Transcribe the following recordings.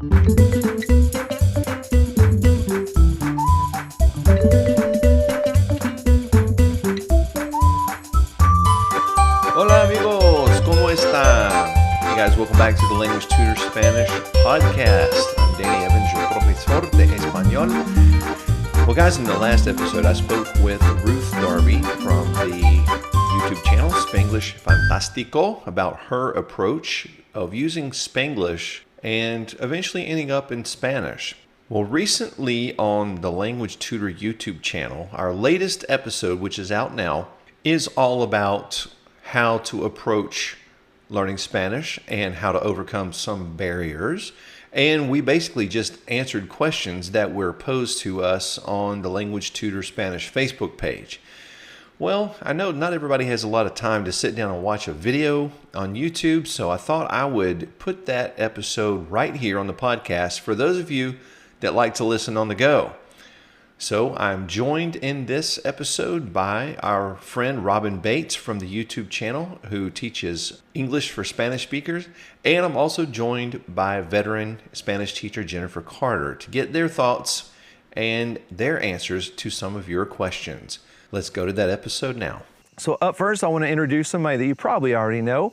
Hola amigos, ¿cómo están? Hey guys, welcome back to the Language Tutor Spanish podcast. I'm Danny Evans, your profesor de español. Well guys, in the last episode I spoke with Ruth Darby from the YouTube channel Spanglish Fantastico about her approach of using Spanglish and eventually ending up in Spanish. Well, recently on the Language Tutor YouTube channel, our latest episode, which is out now, is all about how to approach learning Spanish and how to overcome some barriers. And we basically just answered questions that were posed to us on the Language Tutor Spanish Facebook page. Well, I know not everybody has a lot of time to sit down and watch a video on YouTube, so I thought I would put that episode right here on the podcast for those of you that like to listen on the go. So I'm joined in this episode by our friend Robin Bates from the YouTube channel who teaches English for Spanish speakers. And I'm also joined by veteran Spanish teacher Jennifer Carter to get their thoughts and their answers to some of your questions. Let's go to that episode now. So up first, I want to introduce somebody that you probably already know.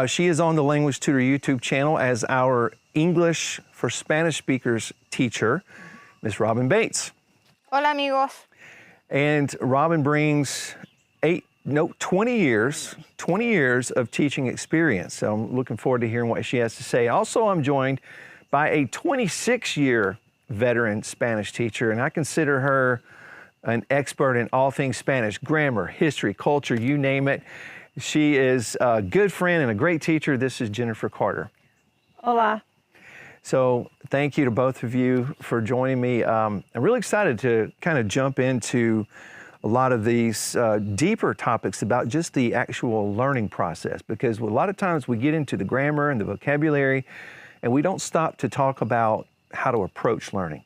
She is on the Language Tutor YouTube channel as our English for Spanish speakers teacher, Miss Robin Bates. Hola amigos. And Robin brings 20 years of teaching experience. So I'm looking forward to hearing what she has to say. Also, I'm joined by a 26-year veteran Spanish teacher, and I consider her an expert in all things Spanish, grammar, history, culture, you name it. She is a good friend and a great teacher. This is Jennifer Carter. Hola. So thank you to both of you for joining me. I'm really excited to kind of jump into a lot of these deeper topics about just the actual learning process, because a lot of times we get into the grammar and the vocabulary and we don't stop to talk about how to approach learning.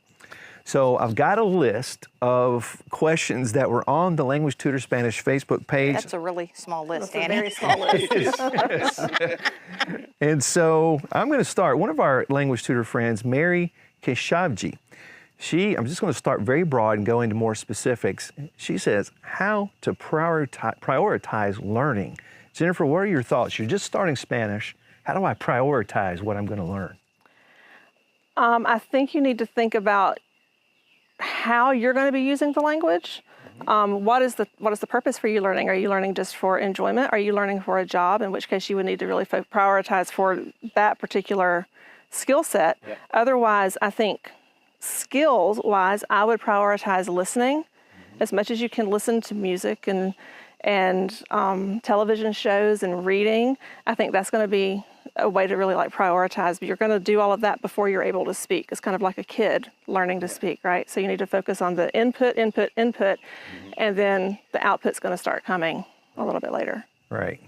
So I've got a list of questions that were on the Language Tutor Spanish Facebook page. That's a really small list, Danny. Very small list. Yes. And so I'm going to start. One of our language tutor friends, Mary Keshavji, I'm just going to start very broad and go into more specifics. She says, how to prioritize learning. Jennifer, what are your thoughts? You're just starting Spanish. How do I prioritize what I'm going to learn? I think you need to think about how you're going to be using the language. What is the purpose for you learning? Are you learning just for enjoyment? Are you learning for a job? In which case you would need to really prioritize for that particular skill set. Yeah. Otherwise, I think skills-wise, I would prioritize listening as much as you can listen to music and television shows and reading. I think that's going to be a way to really prioritize, but you're going to do all of that before you're able to speak. It's kind of like a kid learning to speak, right? So you need to focus on the input, and then the output's going to start coming a little bit later. Right.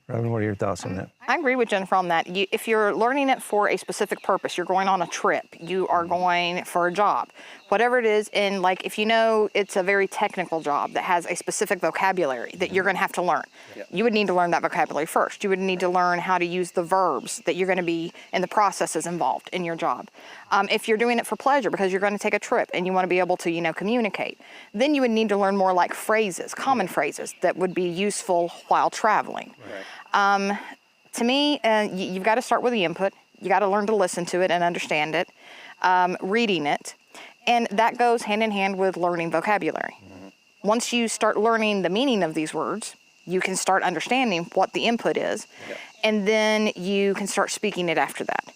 Robin, what are your thoughts on that? I agree with Jennifer on that. If you're learning it for a specific purpose, you're going on a trip, you are going for a job, whatever it is, and if you know it's a very technical job that has a specific vocabulary that you're going to have to learn, you would need to learn that vocabulary first. You would need to learn how to use the verbs that you're going to be in the processes involved in your job. If you're doing it for pleasure because you're going to take a trip and you want to be able to, communicate, then you would need to learn more phrases, common phrases that would be useful while traveling. Right. To me, you've got to start with the input. You got to learn to listen to it and understand it, reading it, and that goes hand in hand with learning vocabulary. Mm-hmm. Once you start learning the meaning of these words, you can start understanding what the input is, and then you can start speaking it after that.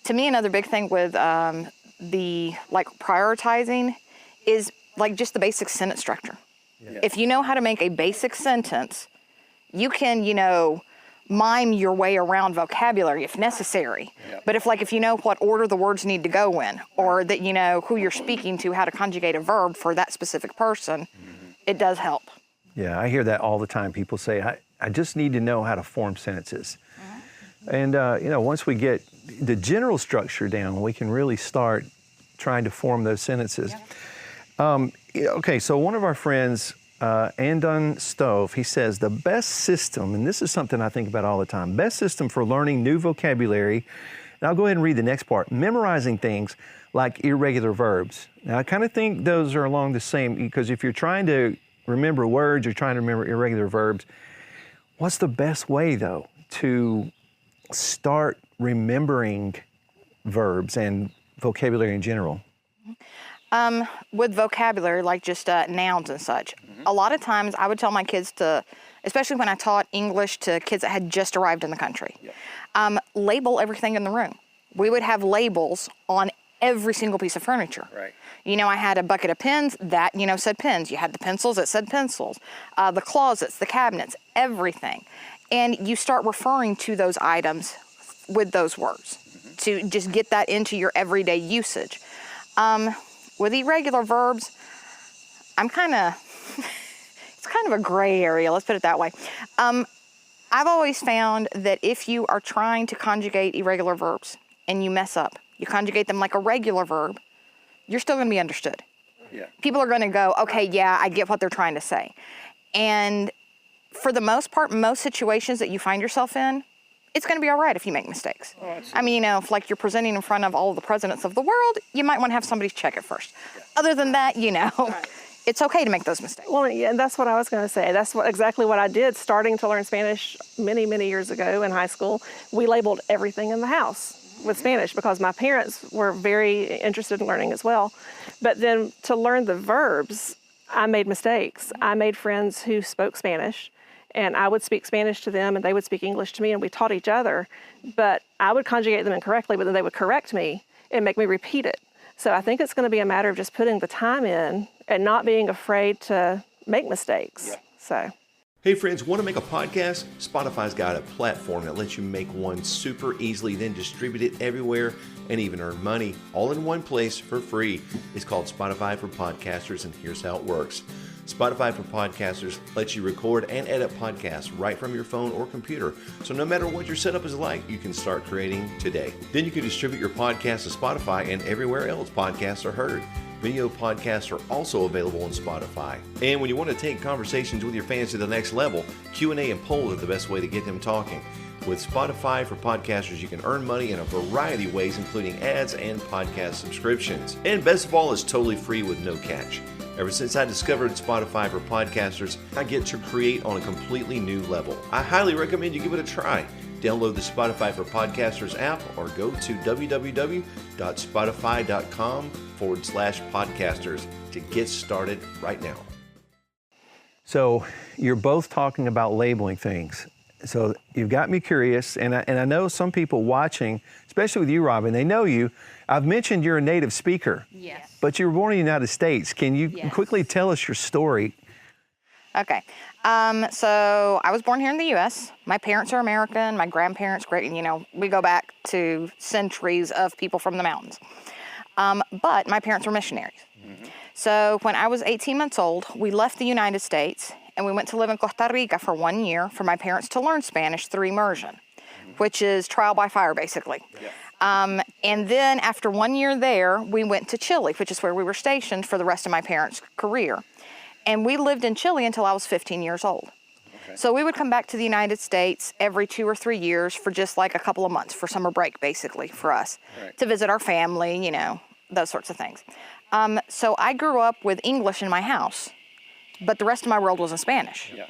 To me, another big thing with the prioritizing is just the basic sentence structure. Yeah. If you know how to make a basic sentence, you can, mime your way around vocabulary if necessary. Yep. But if you know what order the words need to go in, or that you know who you're speaking to, how to conjugate a verb for that specific person, it does help. Yeah, I hear that all the time. People say, I just need to know how to form sentences. And, once we get the general structure down, we can really start trying to form those sentences. Yeah. Okay, so one of our friends, Andon Stove, he says the best system, and this is something I think about all the time, best system for learning new vocabulary And I'll go ahead and read the next part. Memorizing things like irregular verbs. Now, I kind of think those are along the same, because if you're trying to remember words, you're trying to remember irregular verbs, what's the best way, though, to start remembering verbs and vocabulary in general? With vocabulary, like just nouns and such, a lot of times I would tell my kids to, especially when I taught English to kids that had just arrived in the country, label everything in the room. We would have labels on every single piece of furniture. Right. You know, I had a bucket of pens that, said pens. You had the pencils that said pencils, the closets, the cabinets, everything. And you start referring to those items with those words to just get that into your everyday usage. With irregular verbs, it's kind of a gray area, let's put it that way. I've always found that if you are trying to conjugate irregular verbs and you mess up, you conjugate them like a regular verb, you're still going to be understood. Yeah. People are going to go, okay, yeah, I get what they're trying to say. And for the most part, most situations that you find yourself in, it's going to be all right if you make mistakes. Oh, I mean, if like you're presenting in front of all of the presidents of the world, you might want to have somebody check it first. Yeah. Other than that, it's okay to make those mistakes. Well, yeah, and that's what I was going to say. That's exactly what I did starting to learn Spanish many, many years ago in high school. We labeled everything in the house with Spanish because my parents were very interested in learning as well. But then to learn the verbs, I made mistakes. I made friends who spoke Spanish, and I would speak Spanish to them and they would speak English to me, and we taught each other. But I would conjugate them incorrectly, but then they would correct me and make me repeat it. So I think it's going to be a matter of just putting the time in and not being afraid to make mistakes. Yeah. So. Hey friends, want to make a podcast? Spotify's got a platform that lets you make one super easily, then distribute it everywhere and even earn money all in one place for free. It's called Spotify for Podcasters, and here's how it works. Spotify for Podcasters lets you record and edit podcasts right from your phone or computer. So no matter what your setup is like, you can start creating today. Then you can distribute your podcast to Spotify and everywhere else podcasts are heard. Video podcasts are also available on Spotify. And when you want to take conversations with your fans to the next level, Q&A and polls are the best way to get them talking. With Spotify for Podcasters, you can earn money in a variety of ways, including ads and podcast subscriptions. And best of all, it's totally free with no catch. Ever since I discovered Spotify for Podcasters, I get to create on a completely new level. I highly recommend you give it a try. Download the Spotify for Podcasters app or go to www.spotify.com/podcasters to get started right now. So you're both talking about labeling things. So you've got me curious, and I know some people watching, especially with you, Robin, they know you. I've mentioned you're a native speaker. Yes. But you were born in the United States. Can you quickly tell us your story? Okay. So I was born here in the U.S. My parents are American. My grandparents, we go back to centuries of people from the mountains. But my parents were missionaries. Mm-hmm. So when I was 18 months old, we left the United States and we went to live in Costa Rica for 1 year for my parents to learn Spanish through immersion, which is trial by fire, basically. Yeah. And then after 1 year there, we went to Chile, which is where we were stationed for the rest of my parents' career. And we lived in Chile until I was 15 years old. Okay. So we would come back to the United States every 2 or 3 years for just like a couple of months for summer break, basically, for us, to visit our family, those sorts of things. So I grew up with English in my house, but the rest of my world was in Spanish. Yeah.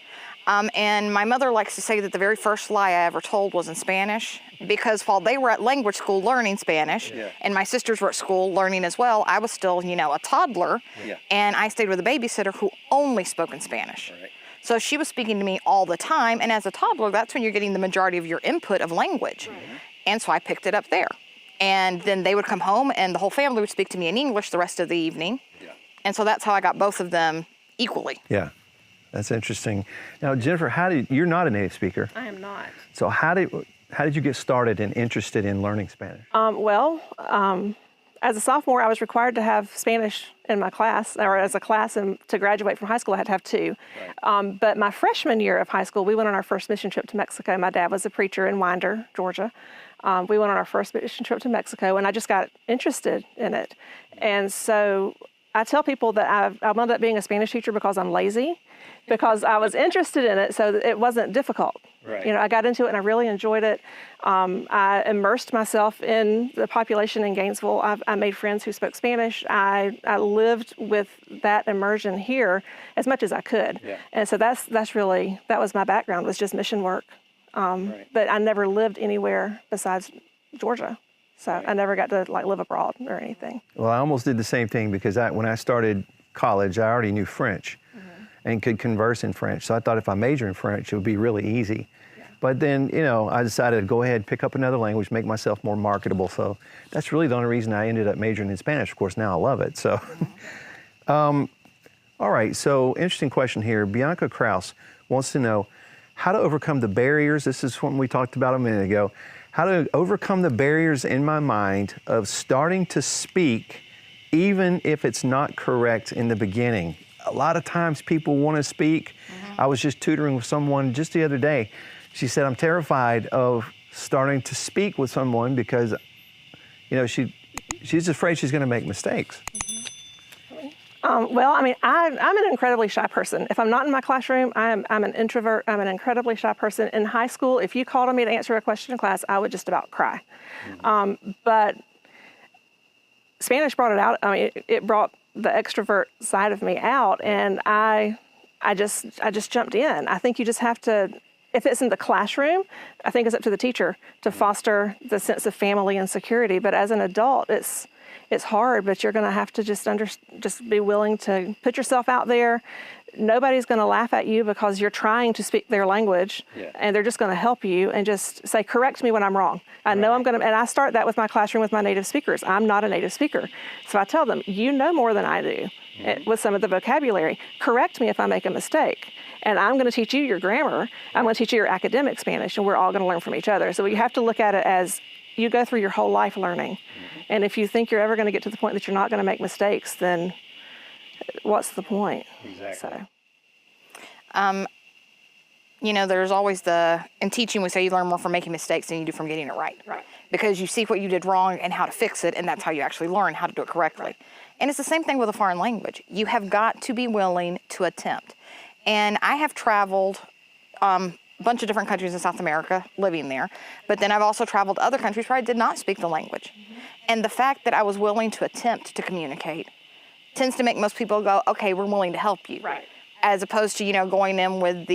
And my mother likes to say that the very first lie I ever told was in Spanish, because while they were at language school learning Spanish, and my sisters were at school learning as well, I was still, a toddler, and I stayed with a babysitter who only spoke in Spanish. Right. So she was speaking to me all the time, and as a toddler, that's when you're getting the majority of your input of language. Mm-hmm. And so I picked it up there. And then they would come home, and the whole family would speak to me in English the rest of the evening. Yeah. And so that's how I got both of them equally. Yeah. That's interesting. Now, Jennifer, you're not a native speaker. I am not. So how did you get started and interested in learning Spanish? As a sophomore, I was required to have Spanish in my class, or as a class, and to graduate from high school, I had to have 2. Right. But my freshman year of high school, we went on our first mission trip to Mexico. My dad was a preacher in Winder, Georgia. We went on our first mission trip to Mexico, and I just got interested in it. And so I tell people that I wound up being a Spanish teacher because I'm lazy, because I was interested in it, so it wasn't difficult. Right. You know, I got into it and I really enjoyed it. I immersed myself in the population in Gainesville. I made friends who spoke Spanish. I lived with that immersion here as much as I could. Yeah. And so that was my background, was just mission work. Right. But I never lived anywhere besides Georgia. So I never got to like live abroad or anything. Well, I almost did the same thing because when I started college, I already knew French and could converse in French. So I thought if I major in French, it would be really easy. Yeah. But then, you know, I decided to go ahead, pick up another language, make myself more marketable. So that's really the only reason I ended up majoring in Spanish. Of course, now I love it. So, all right. So interesting question here. Bianca Kraus wants to know how to overcome the barriers. This is something we talked about a minute ago. How to overcome the barriers in my mind of starting to speak, even if it's not correct in the beginning. A lot of times people want to speak. I was just tutoring with someone just the other day. She said, I'm terrified of starting to speak with someone because, you know, she's afraid she's going to make mistakes. Well, I mean, I'm an incredibly shy person. If I'm not in my classroom, I'm an introvert. I'm an incredibly shy person. In high school, if you called on me to answer a question in class, I would just about cry. But Spanish brought it out. I mean, it brought the extrovert side of me out, and I just jumped in. I think you just have to, if it's in the classroom, I think it's up to the teacher to foster the sense of family and security. But as an adult, it's hard, but you're going to have to just be willing to put yourself out there. Nobody's going to laugh at you because you're trying to speak their language, and they're just going to help you and just say, correct me when I'm wrong. I know I'm going to, and I start that with my classroom with my native speakers. I'm not a native speaker. So I tell them, you know more than I do with some of the vocabulary. Correct me if I make a mistake. And I'm going to teach you your grammar. I'm going to teach you your academic Spanish, and we're all going to learn from each other. So you have to look at it as you go through your whole life learning. And if you think you're ever going to get to the point that you're not going to make mistakes, then what's the point? Exactly. So, you know, there's always in teaching, we say you learn more from making mistakes than you do from getting it right. Right. Because you see what you did wrong and how to fix it, and that's how you actually learn how to do it correctly. Right. And it's the same thing with a foreign language. You have got to be willing to attempt. And I have traveled a bunch of different countries in South America, living there, but then I've also traveled to other countries where I did not speak the language. And the fact that I was willing to attempt to communicate tends to make most people go, okay, we're willing to help you. Right. As opposed to, you know, going in with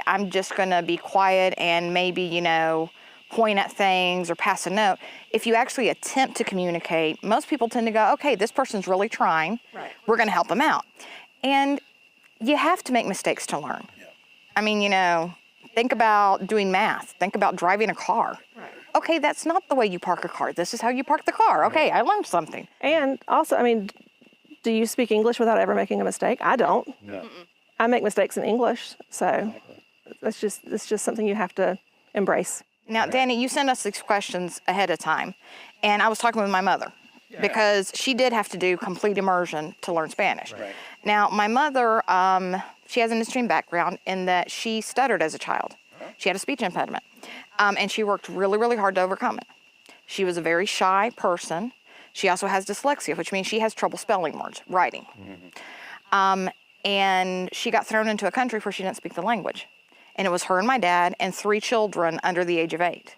I'm just going to be quiet and maybe, you know, point at things or pass a note. If you actually attempt to communicate, most people tend to go, okay, this person's really trying. Right. We're going to help them out. And you have to make mistakes to learn. Yeah. I mean, you know, think about doing math. Think about driving a car. Right. Okay, that's not the way you park a car. This is how you park the car. Okay, I learned something. And also, I mean, do you speak English without ever making a mistake? I don't. No. I make mistakes in English, so it's just something you have to embrace. Now, Danny, you sent us these questions ahead of time, and I was talking with my mother because she did have to do complete immersion to learn Spanish. Right. Now, my mother, she has an extreme background in that she stuttered as a child. She had a speech impediment, and she worked really, really hard to overcome it. She was a very shy person. She also has dyslexia, which means she has trouble spelling words, writing. And she got thrown into a country where she didn't speak the language. And it was her and my dad and 3 children under the age of 8.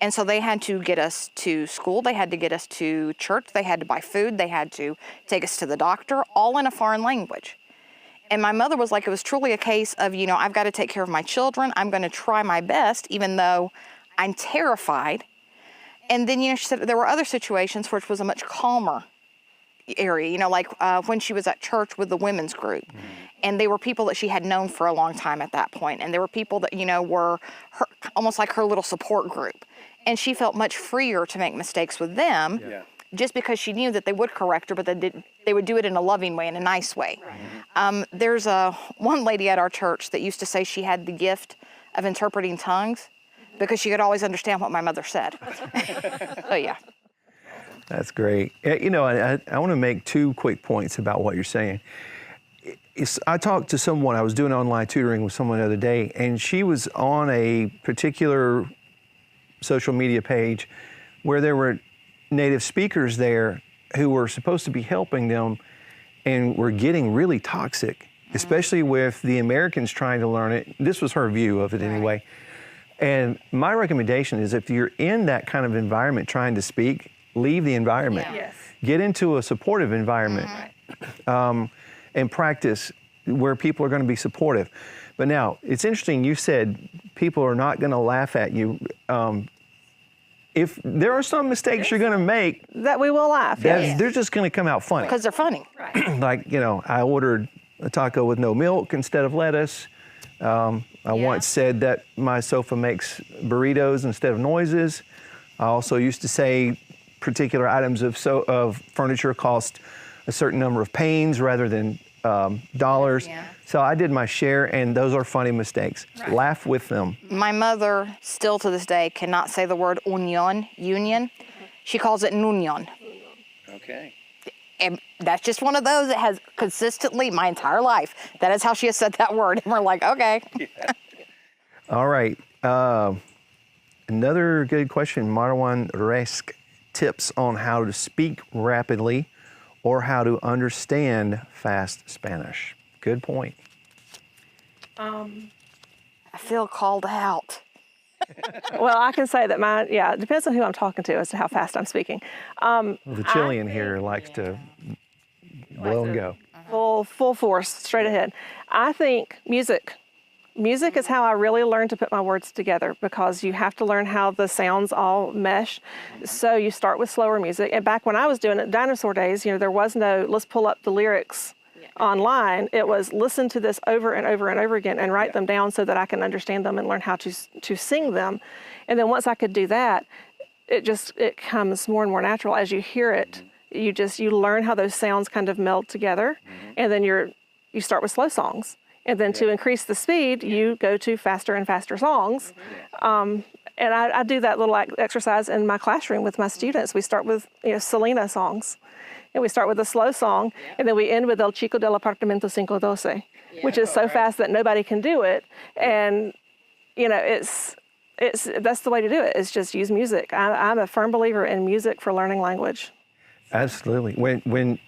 And so they had to get us to school, they had to get us to church, they had to buy food, they had to take us to the doctor, all in a foreign language. And my mother was like, it was truly a case of, you know, I've got to take care of my children. I'm going to try my best, even though I'm terrified. And then, you know, she said there were other situations which was a much calmer area, you know, like when she was at church with the women's group. And they were people that she had known for a long time at that point. And there were people that, you know, were her, almost like her little support group. And she felt much freer to make mistakes with them just because she knew that they would correct her, but they would do it in a loving way, in a nice way. There's one lady at our church that used to say she had the gift of interpreting tongues because she could always understand what my mother said. So, yeah. That's great. You know, I want to make 2 quick points about what you're saying. I talked to someone, I was doing online tutoring with someone the other day, and she was on a particular social media page where there were native speakers there who were supposed to be helping them and were getting really toxic, especially with the Americans trying to learn it. This was her view of it anyway. And my recommendation is if you're in that kind of environment trying to speak, leave the environment. Yeah. Yes. Get into a supportive environment and practice where people are going to be supportive. But now, it's interesting, you said people are not going to laugh at you. If there are some mistakes you're going to make, That we will laugh. Yes. they're just going to come out funny. Because they're funny. Right. Like, I ordered a taco with no milk instead of lettuce. I once said that my sofa makes burritos instead of noises. I also used to say particular items of furniture cost a certain number of pains rather than dollars. Yeah. So I did my share, and those are funny mistakes. Laugh with them. My mother, still to this day, cannot say the word union. She calls it nuñon. Okay. And that's just one of those that has consistently, my entire life, that is how she has said that word. And we're like, okay. All right. Another good question, Marwan Resk. Tips on how to speak rapidly or how to understand fast Spanish. Good point. I feel called out. Well, I can say that it depends on who I'm talking to as to how fast I'm speaking. The Chilean here likes to blow and go. Full force, straight ahead. I think music is how I really learned to put my words together, because you have to learn how the sounds all mesh. So you start with slower music. And back when I was doing it, dinosaur days, there was no, let's pull up the lyrics online. It was listen to this over and over and over again and write them down so that I can understand them and learn how to sing them. And then once I could do that, it comes more and more natural as you hear it. You learn how those sounds kind of meld together, and then you start with slow songs. And then to increase the speed, you go to faster and faster songs. And I do that little exercise in my classroom with my students. We start with Selena songs, and we start with a slow song, and then we end with El Chico del Apartamento 512, which is so fast that nobody can do it. And it's that's the way to do it. Is just use music. I'm a firm believer in music for learning language. Absolutely. When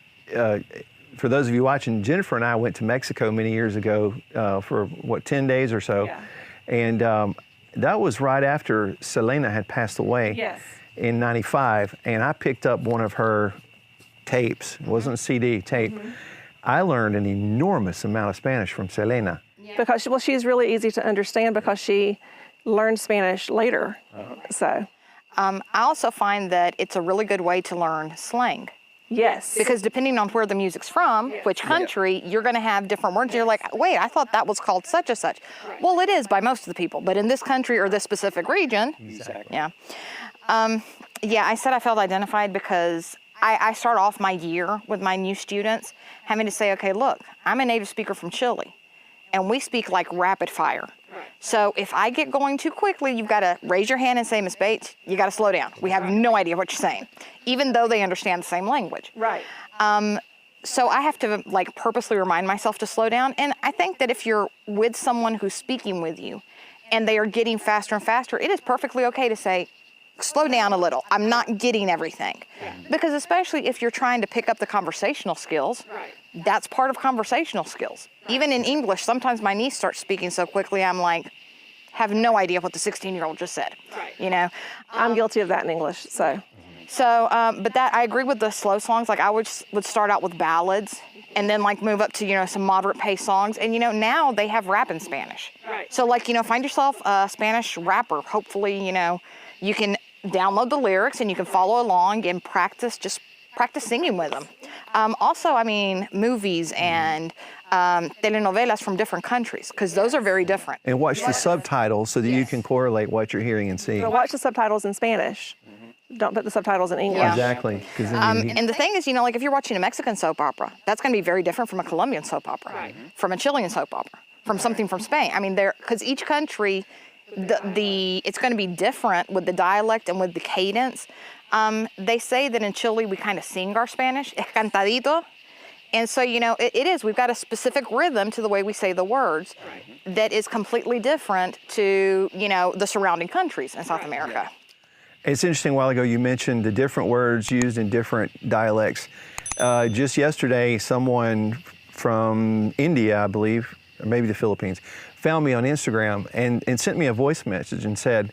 for those of you watching, Jennifer and I went to Mexico many years ago for 10 days or so. Yeah. And that was right after Selena had passed away in 95. And I picked up one of her tapes. It wasn't a CD, tape. I learned an enormous amount of Spanish from Selena. Because she's really easy to understand because she learned Spanish later. So. I also find that it's a really good way to learn slang. Yes. Because depending on where the music's from, which country, you're going to have different words. You're like, wait, I thought that was called such and such. Right. Well, it is by most of the people, but in this country or this specific region. Exactly. Yeah. I said I felt identified because I start off my year with my new students having to say, okay, look, I'm a native speaker from Chile, and we speak like rapid fire. So if I get going too quickly, you've got to raise your hand and say, Miss Bates, you got to slow down. We have no idea what you're saying, even though they understand the same language. Right. So I have to purposely remind myself to slow down. And I think that if you're with someone who's speaking with you and they are getting faster and faster, it is perfectly okay to say, slow down a little. I'm not getting everything. Because especially if you're trying to pick up the conversational skills, that's part of conversational skills. Even in English, sometimes my niece starts speaking so quickly, I'm like, have no idea what the 16-year-old just said. I'm guilty of that in English, so. But that, I agree with the slow songs. Like I would start out with ballads and then move up to, some moderate pace songs. And, now they have rap in Spanish. So find yourself a Spanish rapper. Hopefully, you can download the lyrics and you can follow along and practice singing with them. Also, movies and telenovelas from different countries, because those are very different. And watch the subtitles so that you can correlate what you're hearing and seeing. But watch the subtitles in Spanish. Don't put the subtitles in English. Yeah. Exactly. And the thing is, if you're watching a Mexican soap opera, that's going to be very different from a Colombian soap opera, from a Chilean soap opera, from something from Spain. Because each country, it's going to be different with the dialect and with the cadence. They say that in Chile we kind of sing our Spanish, es cantadito. And so, it is. We've got a specific rhythm to the way we say the words that is completely different to, the surrounding countries in South America. It's interesting, a while ago you mentioned the different words used in different dialects. Just yesterday, someone from India, I believe, or maybe the Philippines, found me on Instagram and sent me a voice message and said,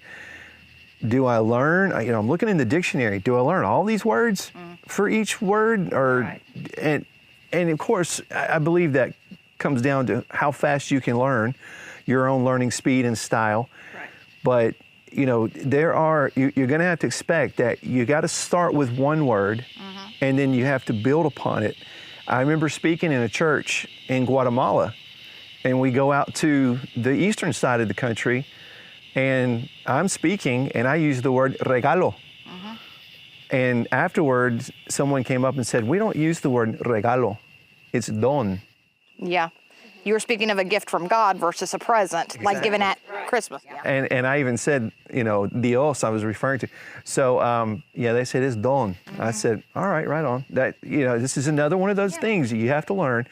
do I learn, I'm looking in the dictionary, do I learn all these words for each word? Or and of course, I believe that comes down to how fast you can learn, your own learning speed and style. Right. But you're going to have to expect that you got to start with one word and then you have to build upon it. I remember speaking in a church in Guatemala, and we go out to the eastern side of the country, and I'm speaking and I use the word regalo. And afterwards, someone came up and said, we don't use the word regalo, it's don. Yeah. You were speaking of a gift from God versus a present, like given at Christmas. Yeah. And I even said, Dios I was referring to. So, they said it's don. I said, all right, right on. That, this is another one of those things you have to learn.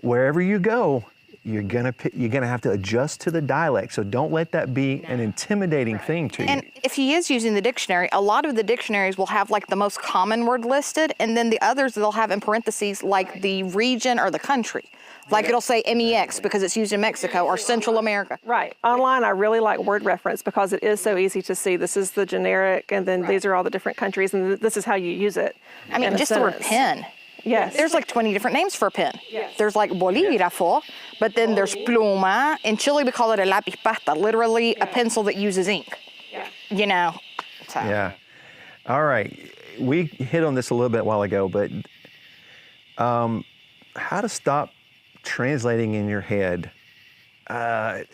Wherever you go, you're gonna have to adjust to the dialect. So don't let that be an intimidating thing to you. And if he is using the dictionary, a lot of the dictionaries will have like the most common word listed, and then the others they'll have in parentheses like the region or the country. Like it'll say MEX because it's used in Mexico or Central America. Right. Online, I really like word reference because it is so easy to see. This is the generic, and then these are all the different countries, and this is how you use it. I mean, just the word pen. Yes. There's like 20 different names for a pen. Yes. There's like bolígrafo, but then there's pluma. In Chile, we call it a lápiz pasta, literally a pencil that uses ink. Yeah. So. Yeah. All right. We hit on this a little bit a while ago, but how to stop translating in your head. I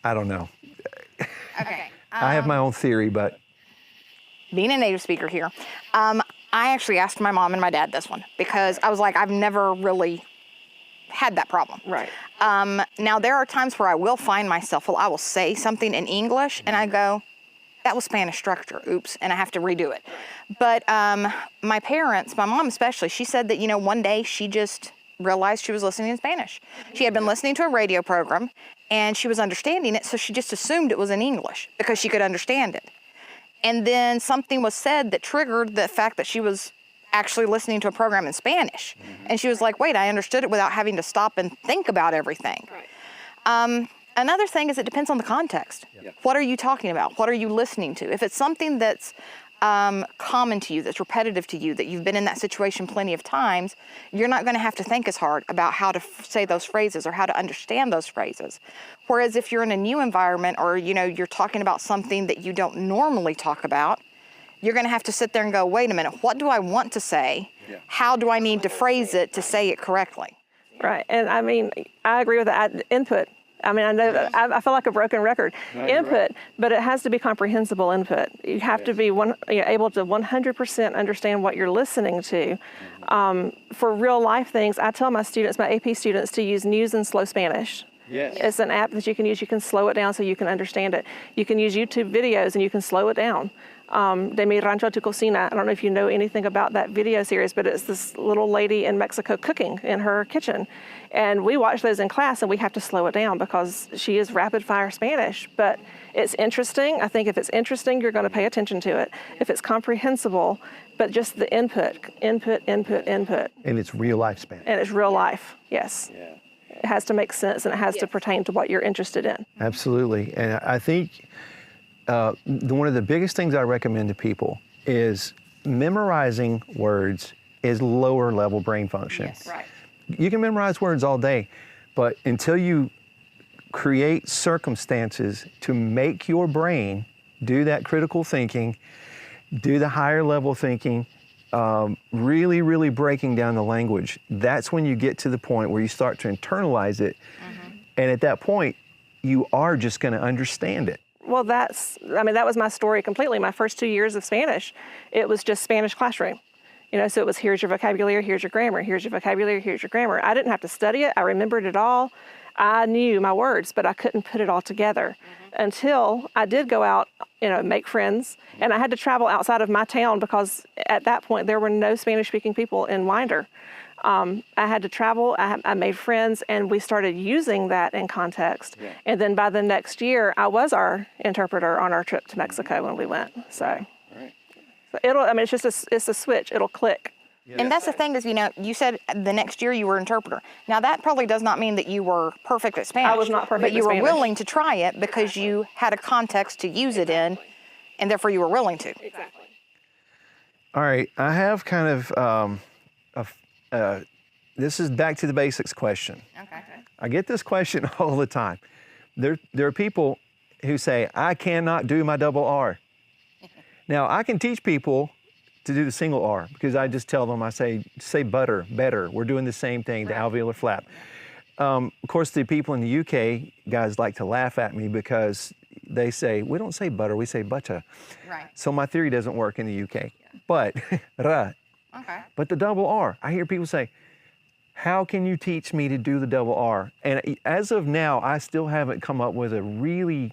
don't know. Okay. I have my own theory, but. Being a native speaker here, I actually asked my mom and my dad this one because I was like, I've never really had that problem. Right. Now, there are times where I will find myself, I will say something in English and I go, that was Spanish structure, oops, and I have to redo it. But my parents, my mom especially, she said that, one day she just realized she was listening in Spanish. She had been listening to a radio program and she was understanding it, so she just assumed it was in English because she could understand it. And then something was said that triggered the fact that she was actually listening to a program in Spanish. And she was like, wait, I understood it without having to stop and think about everything. Right. Another thing is it depends on the context. What are you talking about? What are you listening to? If it's something that's common to you, that's repetitive to you, that you've been in that situation plenty of times, you're not going to have to think as hard about how to say those phrases or how to understand those phrases. Whereas if you're in a new environment or, you're talking about something that you don't normally talk about, you're going to have to sit there and go, wait a minute, what do I want to say? How do I need to phrase it to say it correctly? Right. And I mean, I agree with that. Input. I mean, I know that I feel like a broken record. Input, but it has to be comprehensible input. You have to be able to 100% understand what you're listening to. For real life things, I tell my students, my AP students, to use News in Slow Spanish. Yes. It's an app that you can use. You can slow it down so you can understand it. You can use YouTube videos and you can slow it down. De Mi Rancho Tu Cocina. I don't know if you know anything about that video series, but it's this little lady in Mexico cooking in her kitchen. And we watch those in class and we have to slow it down because she is rapid fire Spanish. But it's interesting. I think if it's interesting, you're going to pay attention to it. If it's comprehensible, but just the input. And it's real life Spanish. And it's real life, yes. Yeah. It has to make sense and it has to pertain to what you're interested in. Absolutely. And I think one of the biggest things I recommend to people is memorizing words is lower level brain function. Yes. Right. You can memorize words all day, but until you create circumstances to make your brain do that critical thinking, do the higher level thinking, really, really breaking down the language, that's when you get to the point where you start to internalize it. And at that point, you are just going to understand it. Well, that was my story completely. My first 2 years of Spanish, it was just Spanish classroom. So it was here's your vocabulary, here's your grammar, here's your vocabulary, here's your grammar. I didn't have to study it. I remembered it all. I knew my words, but I couldn't put it all together until I did go out, make friends. And I had to travel outside of my town because at that point there were no Spanish-speaking people in Winder. I had to travel, I made friends, and we started using that in context. Yeah. And then by the next year, I was our interpreter on our trip to Mexico when we went. So, it's just it's a switch, it'll click. And that's the thing is, you said the next year you were interpreter. Now that probably does not mean that you were perfect at Spanish. I was not perfect but you at were Spanish. willing to try it because you had a context to use it in, and therefore you were willing to. Exactly. All right, I have kind of, this is back to the basics question. Okay. I get this question all the time. There are people who say, I cannot do my double R. Now, I can teach people to do the single R because I just tell them, I say butter, better. We're doing the same thing, the alveolar flap. Of course, the people in the UK, guys like to laugh at me because they say, we don't say butter, we say butter. Right. So my theory doesn't work in the UK. But, Okay. but the double R, I hear people say, how can you teach me to do the double R? And as of now, I still haven't come up with a really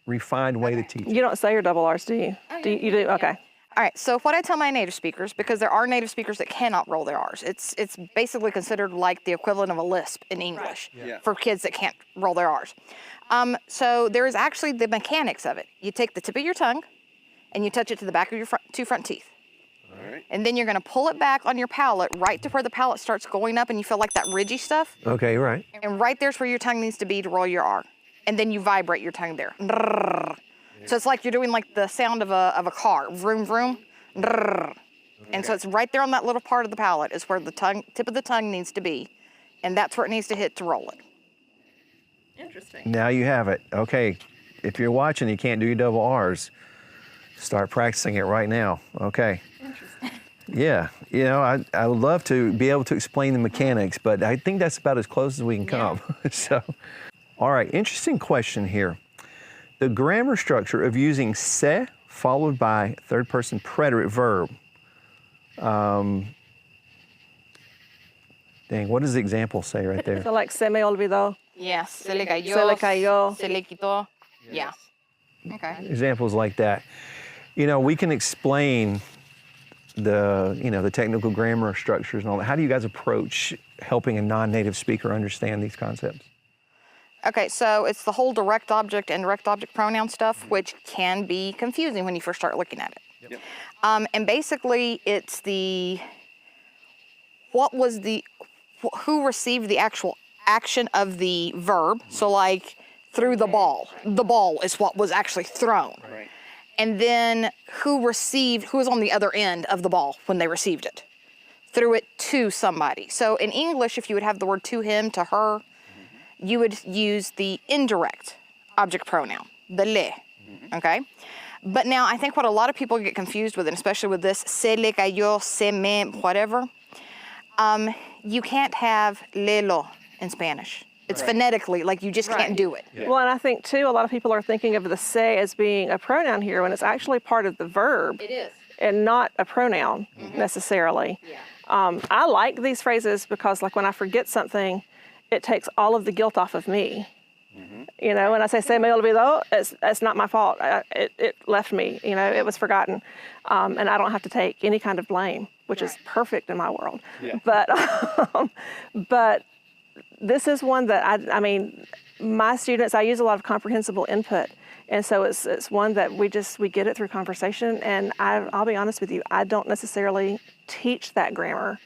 refined way to teach. You don't say your double R's, do you? You do? Okay. All right, so what I tell my native speakers, because there are native speakers that cannot roll their R's, it's basically considered like the equivalent of a lisp in English for kids that can't roll their R's. So there is actually the mechanics of it. You take the tip of your tongue and you touch it to the back of your two front teeth. All right. And then you're gonna pull it back on your palate right to where the palate starts going up and you feel like that ridgy stuff. Okay, right. And right there's where your tongue needs to be to roll your R. And then you vibrate your tongue there. So it's like you're doing like the sound of a car, vroom, vroom. And so it's right there on that little part of the palate is where the tip of the tongue needs to be. And that's where it needs to hit to roll it. Interesting. Now you have it. Okay, if you're watching, you can't do your double R's. Start practicing it right now. Okay. Interesting. Yeah, I would love to be able to explain the mechanics, but I think that's about as close as we can come. So, all right, interesting question here. The grammar structure of using se followed by third-person preterite verb. Dang, what does the example say right there? So like se me olvidó. Yes. Se le cayó. Se le cayó. Se le quitó. Yeah. Okay. Examples like that. We can explain the technical grammar structures and all that. How do you guys approach helping a non-native speaker understand these concepts? Okay, so it's the whole direct object and direct object pronoun stuff, which can be confusing when you first start looking at it. Yep. And basically, it's who received the actual action of the verb. So like threw the ball. The ball is what was actually thrown. Right. And then who was on the other end of the ball when they received it. Threw it to somebody. So in English, if you would have the word to him, to her, you would use the indirect object pronoun, the le, okay? But now I think what a lot of people get confused with, and especially with this, se le cayó, se me, whatever, you can't have lelo in Spanish. It's phonetically, like you just can't do it. Well, and I think too, a lot of people are thinking of the se as being a pronoun here when it's actually part of the verb. It is. And not a pronoun necessarily. Yeah. I like these phrases because like when I forget something, it takes all of the guilt off of me. When I say se me olvidó, it's not my fault. It left me, it was forgotten. And I don't have to take any kind of blame, which is perfect in my world. Yeah. But this is one that my students, I use a lot of comprehensible input. And so it's one that we get it through conversation. And I'll be honest with you, I don't necessarily teach that grammar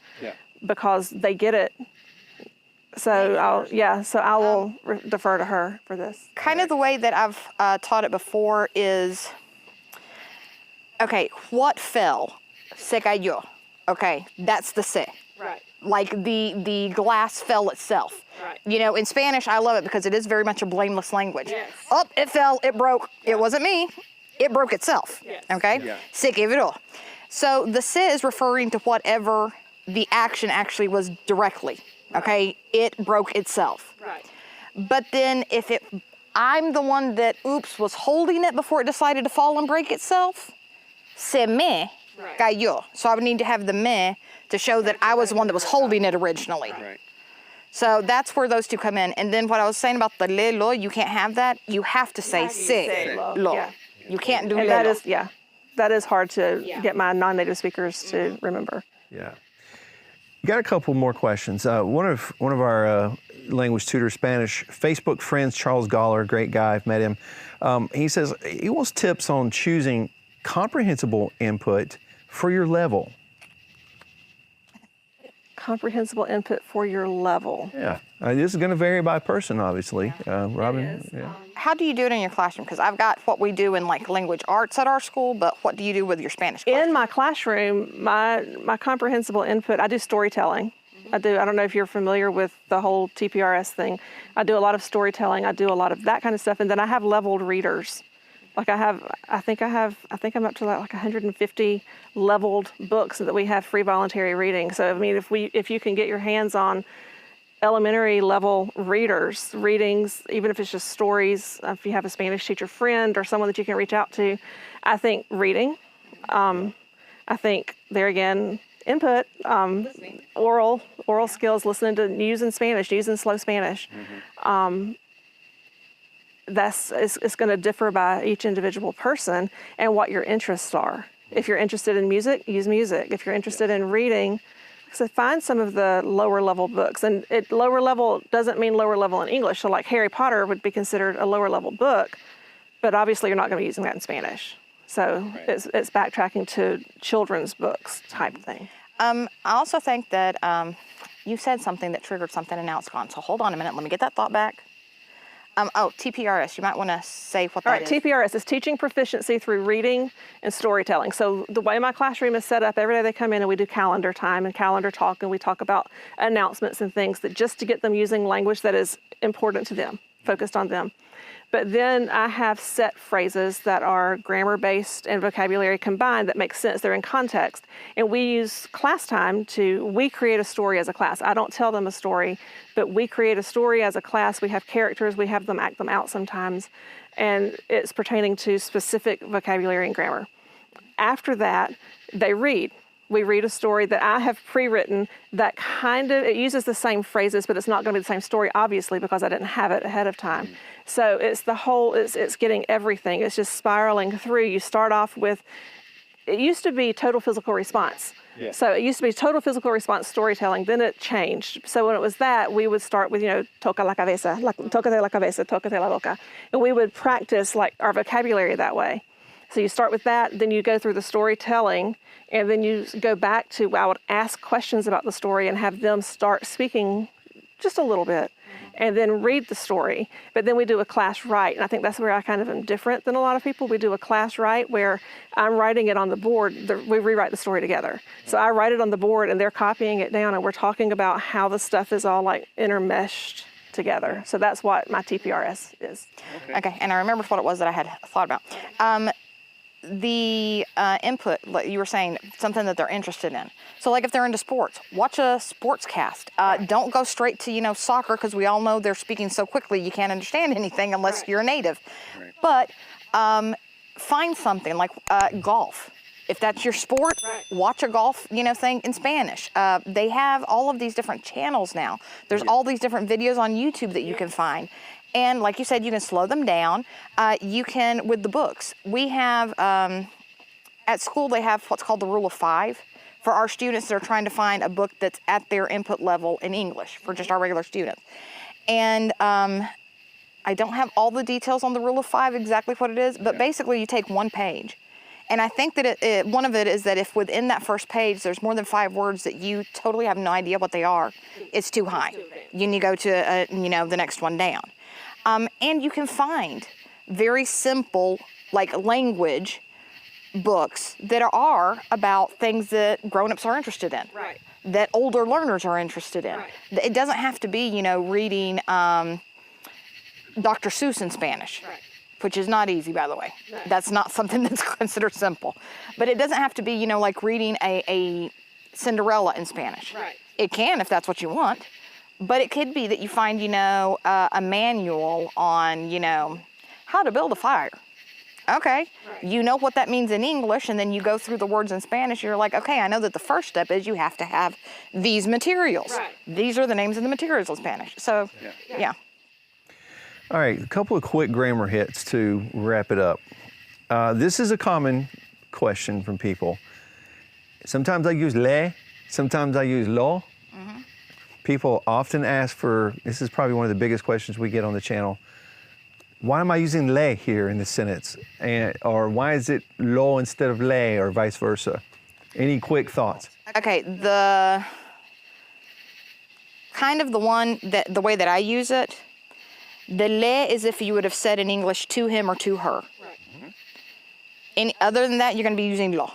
because they get it. So I will defer to her for this. Kind of the way that I've taught it before is, okay, what fell? Se cayó. Okay, that's the se. Right. Like the glass fell itself. Right. In Spanish, I love it because it is very much a blameless language. Yes. Oh, it fell, it broke. It wasn't me. It broke itself. Yes. Okay? Yeah. Se quebró. So the se is referring to whatever the action actually was directly. Okay? It broke itself. Right. But then if I'm the one that, was holding it before it decided to fall and break itself, se me cayó. So I would need to have the me to show that I was the one that was holding it originally. Right. So that's where those two come in. And then what I was saying about the le lo, you can't have that. You have to say se lo. Yeah. You can't do And le that is hard to get my non-native speakers to remember. Yeah. Got a couple more questions. One of our language tutor Spanish Facebook friends, Charles Galler, great guy, I've met him. He says he wants tips on choosing comprehensible input for your level. comprehensible input for your level. Yeah, this is going to vary by person, obviously. Robin, yeah. How do you do it in your classroom? Because I've got what we do in like language arts at our school, but what do you do with your Spanish class? In my classroom, my comprehensible input, I do storytelling. I don't know if you're familiar with the whole TPRS thing. I do a lot of storytelling. I do a lot of that kind of stuff. And then I have leveled readers. Like I think I'm up to like 150 leveled books that we have free voluntary reading. So I mean, if you can get your hands on elementary level readings, even if it's just stories, if you have a Spanish teacher friend or someone that you can reach out to, I think reading. I think there again, input, oral skills, listening to news in Spanish, news in slow Spanish. It's going to differ by each individual person and what your interests are. If you're interested in music, use music. If you're interested in reading, so find some of the lower level books. And lower level doesn't mean lower level in English. So like Harry Potter would be considered a lower level book, but obviously you're not going to be using that in Spanish. So it's backtracking to children's books type thing. I also think that you said something that triggered something and now it's gone. So hold on a minute. Let me get that thought back. TPRS, you might want to say what that is. All right, TPRS is teaching proficiency through reading and storytelling. So the way my classroom is set up, every day they come in and we do calendar time and calendar talk, and we talk about announcements and things that just to get them using language that is important to them, focused on them. But then I have set phrases that are grammar-based and vocabulary combined that make sense. They're in context. And we use class time we create a story as a class. I don't tell them a story, but we create a story as a class. We have characters. We have them act them out sometimes. And it's pertaining to specific vocabulary and grammar. After that, they read. We read a story that I have pre-written that it uses the same phrases, but it's not going to be the same story, obviously, because I didn't have it ahead of time. So it's getting everything. It's just spiraling through. You start off with, it used to be total physical response. Yeah. So it used to be total physical response storytelling, then it changed. So when it was that, we would start with, toca la cabeza, tócate la cabeza, tócate la boca. And we would practice like our vocabulary that way. So you start with that, then you go through the storytelling, and then you go back to, I would ask questions about the story and have them start speaking just a little bit, and then read the story. But then we do a class write, and I think that's where I kind of am different than a lot of people. We do a class write where I'm writing it on the board. We rewrite the story together. So I write it on the board, and they're copying it down, and we're talking about how the stuff is all like intermeshed together. So that's what my TPRS is. Okay, and I remembered what it was that I had thought about. The input, like you were saying, something that they're interested in. So like if they're into sports, watch a sports cast. Don't go straight to, soccer, because we all know they're speaking so quickly you can't understand anything unless you're a native. Right. But find something like golf. If that's your sport, watch a golf, thing in Spanish. They have all of these different channels now. There's all these different videos on YouTube that you can find. And like you said, you can slow them down. You can, with the books, we have, at school, they have what's called the rule of 5 for our students that are trying to find a book that's at their input level in English for just our regular students. And I don't have all the details on the rule of 5, exactly what it is, but basically you take one page. And I think that one of it is that if within that first page there's more than 5 words that you totally have no idea what they are, it's too high. You need to go to, the next one down. And you can find very simple, like language books that are about things that grown-ups are interested in, right, that older learners are interested in. Right. It doesn't have to be, reading Dr. Seuss in Spanish, right, which is not easy, by the way. No. That's not something that's considered simple. But it doesn't have to be, like reading a Cinderella in Spanish. Right. It can if that's what you want. But it could be that you find, a manual on, how to build a fire. Okay, right. You know what that means in English, and then you go through the words in Spanish. You're like, okay, I know that the first step is you have to have these materials. Right. These are the names of the materials in Spanish. So, yeah. All right, a couple of quick grammar hits to wrap it up. This is a common question from people. Sometimes I use le, sometimes I use lo. Mm-hmm. People often ask this is probably one of the biggest questions we get on the channel. Why am I using le here in the sentence? Or why is it lo instead of le, or vice versa? Any quick thoughts? Okay, the kind of the way that I use it. The le is if you would have said in English to him or to her. Any other than that, you're going to be using lo.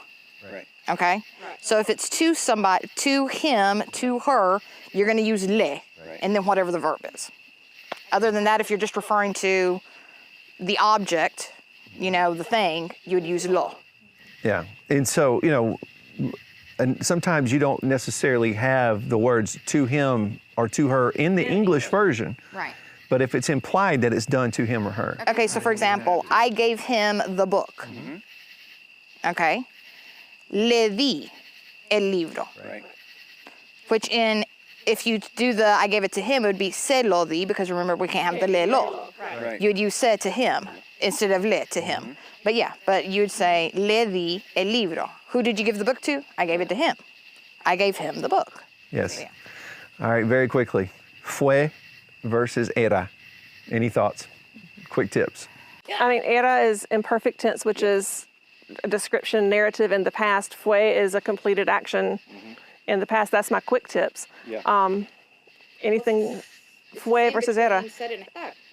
Right. Okay? Right. So if it's to somebody, to him, to her, you're going to use le, and then whatever the verb is. Other than that, if you're just referring to the object, the thing, you would use lo. Yeah. And so, and sometimes you don't necessarily have the words to him or to her in the English version. Right. But if it's implied that it's done to him or her. Okay, so for example, I gave him the book. Okay? Le di el libro. Right. Which if you do I gave it to him, it would be se lo di, because remember, we can't have the le lo. Right. You'd use se to him instead of le to him. But you'd say le di el libro. Who did you give the book to? I gave it to him. I gave him the book. Yes. Yeah. All right, very quickly. Fue versus era. Any thoughts? Quick tips. I mean, era is imperfect tense, which is a description, narrative in the past. Fue is a completed action in the past. That's my quick tips. Yeah. Anything fue versus era.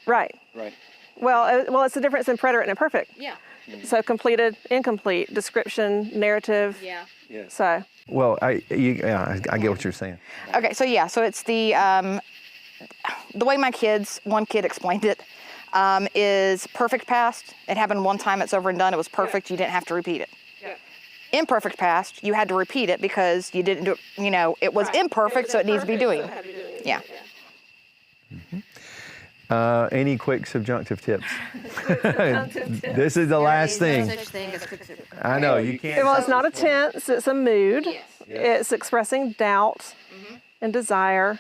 Right. Right. Well, it's the difference in preterite and imperfect. Yeah. So completed, incomplete, description, narrative. Yeah. Yes. So Well, I get what you're saying. Okay, so it's the way one kid explained it, is perfect past. It happened one time, it's over and done, it was perfect, you didn't have to repeat it. Yeah. Imperfect past, you had to repeat it because you didn't do it, it was imperfect, so it needs to be doing. Yeah. Any quick subjunctive tips? This is the last thing. I know, you can't. Well, it's not a tense, it's a mood. Yes. It's expressing doubt and desire.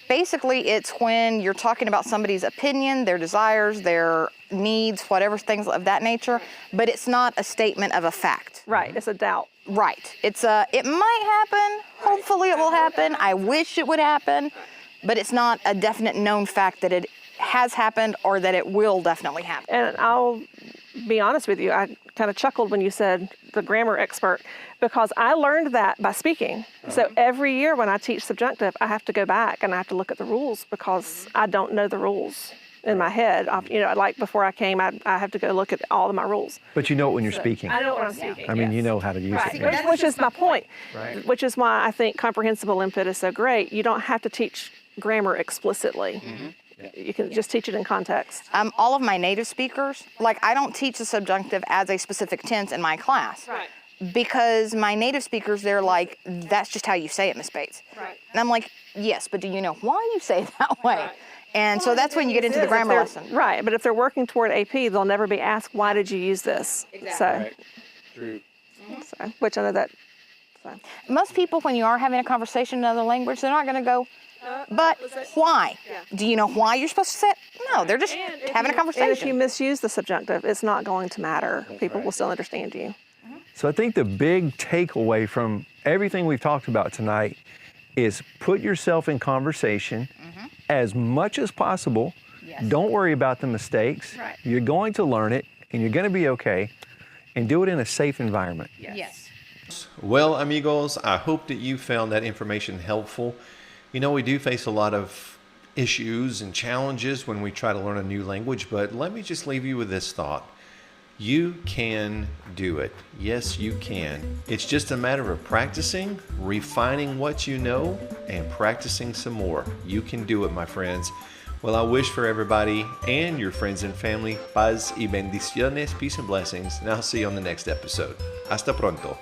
Basically, it's when you're talking about somebody's opinion, their desires, their needs, whatever things of that nature, but it's not a statement of a fact. Right, it's a doubt. Right. It might happen, hopefully it will happen, I wish it would happen, but it's not a definite known fact that it has happened or that it will definitely happen. And I'll be honest with you, I kind of chuckled when you said the grammar expert, because I learned that by speaking. So every year when I teach subjunctive, I have to go back and I have to look at the rules because I don't know the rules in my head. Like before I came, I have to go look at all of my rules. But you know it when you're speaking. I know what I'm speaking. I mean, yes. you know how to use Right, it. which is my point. Right. Which is why I think comprehensible input is so great. You don't have to teach grammar explicitly. You can just teach it in context. All of my native speakers, I don't teach the subjunctive as a specific tense in my class. Right. Because my native speakers, they're like, that's just how you say it, Miss Bates. Right. And I'm like, yes, but do you know why you say it that way? Right. And so that's when you get into the grammar lesson. Right, but if they're working toward AP, they'll never be asked, why did you use this? Exactly. True. So, which I know that. So. Most people, when you are having a conversation in another language, they're not going to go, but why? Do you know why you're supposed to say it? No, they're just having a conversation. And if you misuse the subjunctive, it's not going to matter. People will still understand you. So I think the big takeaway from everything we've talked about tonight is put yourself in conversation as much as possible. Yes. Don't worry about the mistakes. Right. You're going to learn it and you're going to be okay, and do it in a safe environment. Yes. Well, amigos, I hope that you found that information helpful. We do face a lot of issues and challenges when we try to learn a new language, but let me just leave you with this thought. You can do it. Yes, you can. It's just a matter of practicing, refining what you know, and practicing some more. You can do it, my friends. Well, I wish for everybody and your friends and family paz y bendiciones, peace and blessings, and I'll see you on the next episode. Hasta pronto.